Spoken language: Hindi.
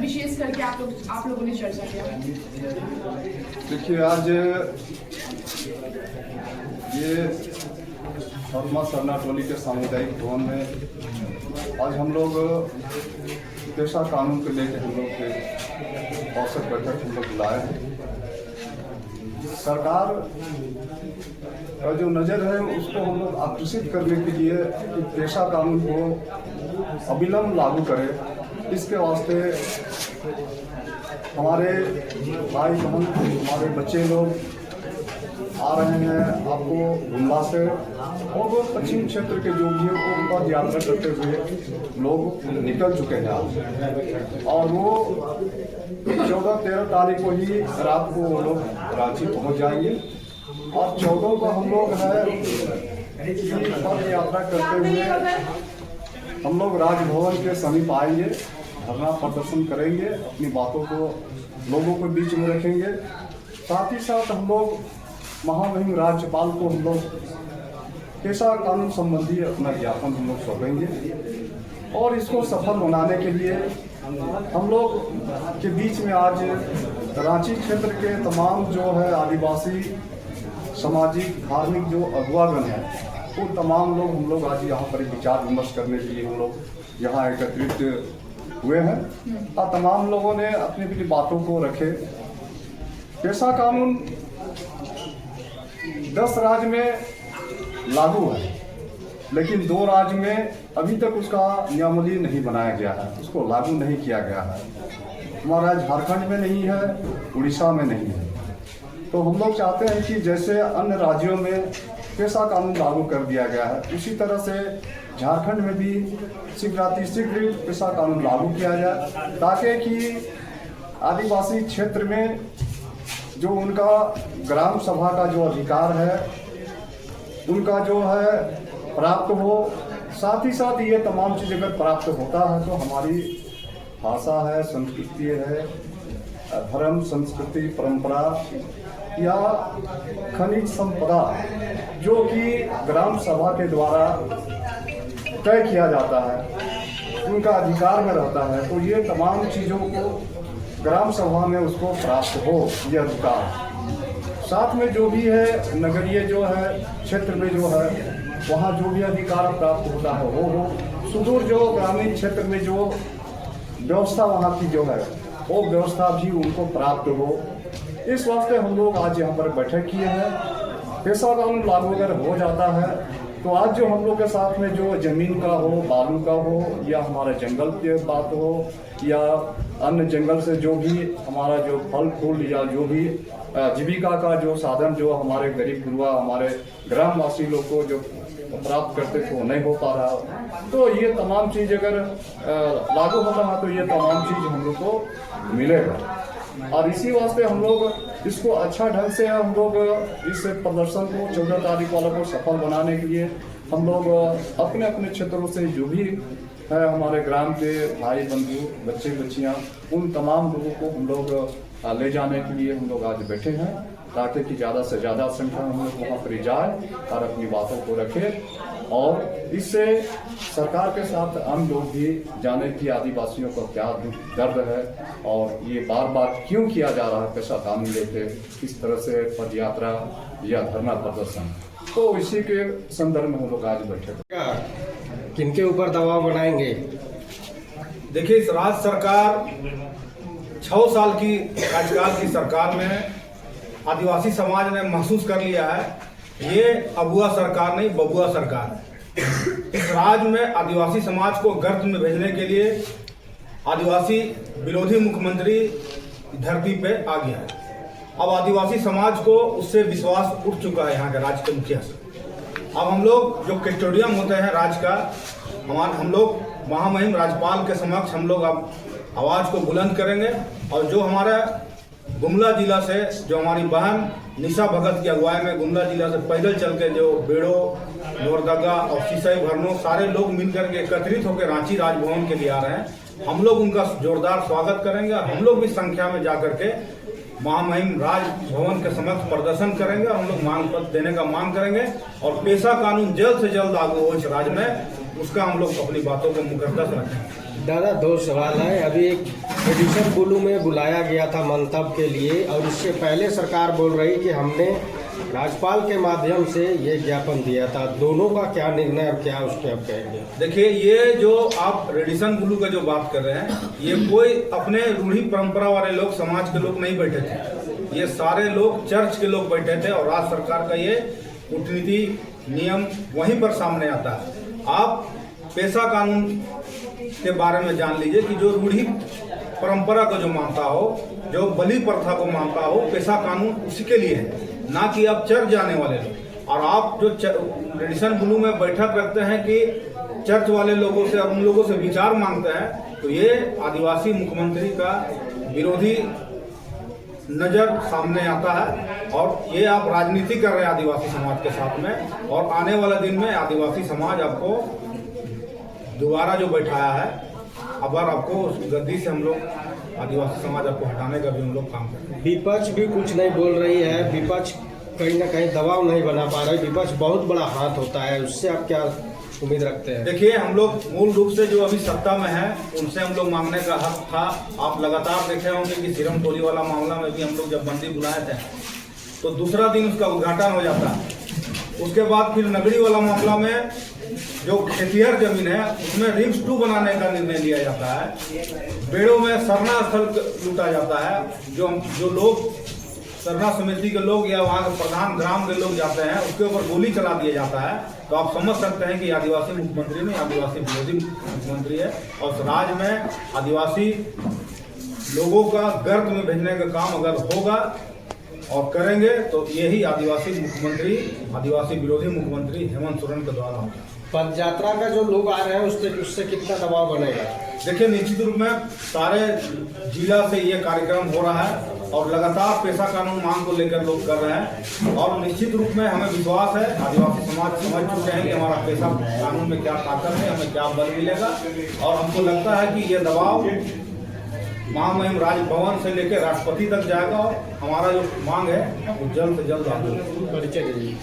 विशेष करके आप लोगों ने चर्चा किया? देखिए, आज ये हरमा सरना टोली के सामुदायिक भवन में आज हम लोग पेशा कानून को लेकर हम लोग के औसत बैठक हम लोग बुलाए हैं। सरकार का जो नज़र है उसको हम लोग आकर्षित करने के लिए कि पेशा कानून को अविलंब लागू करे, इसके वास्ते हमारे भाई बहन हमारे बच्चे लोग आ रहे हैं आपको गुमला से, और वो पश्चिम क्षेत्र के जो भी है उनका यात्रा करते हुए लोग निकल चुके हैं आज, और वो 14-13 तारीख को ही रात को वो लोग रांची पहुंच जाएंगे, और 14 को हम लोग पद यात्रा करते हुए हम लोग राजभवन के समीप आएंगे, धरना प्रदर्शन करेंगे, अपनी बातों को लोगों के बीच में रखेंगे। साथ ही साथ हम लोग महामहिम राज्यपाल को हम लोग पेशा कानून संबंधी अपना ज्ञापन हम लोग सौंपेंगे, और इसको सफल बनाने के लिए हम लोग के बीच में आज रांची क्षेत्र के तमाम जो है आदिवासी सामाजिक धार्मिक जो अगुवागण है वो तमाम लोग हम लोग आज यहाँ पर विचार विमर्श करने के लिए हम लोग यहाँ एकत्रित हुए हैं, और तमाम लोगों ने अपनी अपनी बातों को रखे। पेशा कानून 10 राज्य में लागू है, लेकिन 2 राज्य में अभी तक उसका नियमावली नहीं बनाया गया है, उसको लागू नहीं किया गया है। हमारा झारखंड में नहीं है, उड़ीसा में नहीं है। तो हम लोग चाहते हैं कि जैसे अन्य राज्यों में पेशा कानून लागू कर दिया गया है, उसी तरह से झारखंड में भी शीघ्र पेशा कानून लागू किया जाए, ताकि कि आदिवासी क्षेत्र में जो उनका ग्राम सभा का जो अधिकार है उनका जो है प्राप्त हो। साथ ही साथ ये तमाम चीज़ अगर प्राप्त होता है तो हमारी भाषा है, संस्कृति है, धर्म संस्कृति परंपरा या खनिज संपदा जो कि ग्राम सभा के द्वारा तय किया जाता है, उनका अधिकार में रहता है, तो ये तमाम चीज़ों को ग्राम सभा में उसको प्राप्त हो ये अधिकार। साथ में जो भी है नगरीय जो है क्षेत्र में जो है वहाँ जो भी अधिकार प्राप्त होता है वो हो। सुदूर जो ग्रामीण क्षेत्र में जो व्यवस्था वहाँ की जो है वो व्यवस्था भी उनको प्राप्त हो। इस वास्ते हम लोग आज यहाँ पर बैठक किए हैं। पेशा कानून लागू अगर हो जाता है तो आज जो हम लोग के साथ में जो जमीन का हो, बालू का हो, या हमारे जंगल की बात हो, या अन्य जंगल से जो भी हमारा जो फल फूल या जो भी जीविका का जो साधन जो हमारे गरीब गुरुआ हमारे ग्रामवासी लोग को जो प्राप्त करते थे वो नहीं हो पा रहा, तो ये तमाम चीज़ अगर लागू होता है तो ये तमाम चीज़ हम लोग को मिलेगा। और इसी वास्ते हम लोग इसको अच्छा ढंग से हम लोग इस प्रदर्शन को 14 तारीख वालों को सफल बनाने के लिए हम लोग अपने अपने क्षेत्रों से जो भी है हमारे ग्राम के भाई बंधु बच्चे बच्चियां उन तमाम लोगों को हम लोग ले जाने के लिए हम लोग आज बैठे हैं, ताकि कि ज़्यादा से ज़्यादा संख्या में हम लोग वहाँ पर जाए और अपनी बातों को रखें, और इससे सरकार के साथ हम लोग भी जाने की आदिवासियों को क्या दर्द है और ये बार बार क्यों किया जा रहा है पेशा कानून लेके किस तरह से पद यात्रा या धरना प्रदर्शन, तो इसी के संदर्भ में हम लोग आज बैठे। किनके ऊपर दबाव बनाएंगे? देखिए, इस राज्य सरकार 6 साल की कार्यकाल की सरकार में आदिवासी समाज ने महसूस कर लिया है ये अबुआ सरकार नहीं बबुआ सरकार है। इस राज्य में आदिवासी समाज को गर्त में भेजने के लिए आदिवासी विरोधी मुख्यमंत्री धरती पे आ गया है। अब आदिवासी समाज को उससे विश्वास उठ चुका है यहाँ के राज्य के मुखिया से। अब हम लोग जो कस्टोडियन होते हैं राज्य का, हम लोग महामहिम राज्यपाल के समक्ष हम लोग अब आवाज़ को बुलंद करेंगे, और जो हमारा गुमला जिला से जो हमारी बहन निशा भगत की अगुवाई में गुमला जिला से पैदल चल के जो बेड़ो लोहरदगा और सिसई भरनो सारे लोग मिलकर के एकत्रित होकर रांची राजभवन के लिए आ रहे हैं, हम लोग उनका जोरदार स्वागत करेंगे, और हम लोग भी संख्या में जाकर के महामहिम राजभवन के समक्ष प्रदर्शन करेंगे, और हम लोग मांग पत्र देने का मांग करेंगे, और पेशा कानून जल्द से जल्द लागू हो इस राज्य में, उसका हम लोग अपनी बातों को मुकद्दस रखेंगे। दादा दो सवाल है। अभी एक एडिशन बुलू में बुलाया गया था मंतव के लिए, और इससे पहले सरकार बोल रही कि हमने राज्यपाल के माध्यम से ये ज्ञापन दिया था। दोनों का क्या निर्णय और क्या उसके अब कहेंगे? देखिए, ये जो आप रेडिशन ब्लू का जो बात कर रहे हैं, ये कोई अपने रूढ़ी परंपरा वाले लोग, समाज के लोग नहीं बैठे थे। ये सारे लोग चर्च के लोग बैठे थे, और राज्य सरकार का ये कूटनीति नियम वहीं पर सामने आता है। आप पेशा कानून के बारे में जान लीजिए कि जो रूढ़ी परंपरा को जो मानता हो, जो बलि प्रथा को मानता हो, पेशा कानून उसी के लिए है, ना कि आप चर्च जाने वाले लोग। और आप जो ट्रेडिशन ब्लू में बैठक रखते हैं कि चर्च वाले लोगों से, उन लोगों से विचार मांगते हैं, तो ये आदिवासी मुख्यमंत्री का विरोधी नजर सामने आता है। और ये आप राजनीति कर रहे हैं आदिवासी समाज के साथ में, और आने वाले दिन में आदिवासी समाज आपको दोबारा जो बैठाया है, अगर आपको उस गद्दी से हम लोग आदिवासी समाज आपको हटाने का भी हम लोग काम करेंगे। विपक्ष भी कुछ नहीं बोल रही है, विपक्ष कहीं ना कहीं दबाव नहीं बना पा रही। विपक्ष बहुत बड़ा हाथ होता है, उससे आप क्या उम्मीद रखते हैं? देखिए, हम लोग मूल रूप से जो अभी सत्ता में है, उनसे हम लोग मांगने का हक था। आप लगातार देखे होंगे कि सिरम टोली वाला मामला में भी हम लोग जब बंदी बुलाए थे, तो दूसरा दिन उसका उद्घाटन हो जाता है। उसके बाद फिर नगरी वाला मामला में जो खेतिहर जमीन है, उसमें रिम्स 2 बनाने का निर्णय लिया जाता है। बेड़ों में सरना स्थल लूटा जाता है। जो लोग सरना समिति के लोग या वहाँ के प्रधान ग्राम के लोग जाते हैं, उसके ऊपर गोली चला दिया जाता है। तो आप समझ सकते हैं कि आदिवासी मुख्यमंत्री नहीं, आदिवासी विरोधी मुख्यमंत्री है। और उस राज्य में आदिवासी लोगों का गर्त में भेजने का काम अगर होगा और करेंगे, तो यही आदिवासी मुख्यमंत्री, आदिवासी विरोधी मुख्यमंत्री हेमंत सोरेन के द्वारा होगा। पद यात्रा का जो लोग आ रहे हैं उससे कितना दबाव बनेगा? देखिए, निश्चित रूप में सारे जिला से ये कार्यक्रम हो रहा है, और लगातार पेशा कानून मांग को लेकर लोग कर रहे हैं। और निश्चित रूप में हमें विश्वास है, आदिवासी समाज समझ चुके हैं कि हमारा पेशा कानून में क्या ताकत है, हमें क्या बल मिलेगा। और हमको लगता है कि ये दबाव महामहिम राजभवन से लेकर राष्ट्रपति तक जाएगा, और हमारा जो मांग है वो जल्द से जल्द परिचय दीजिए।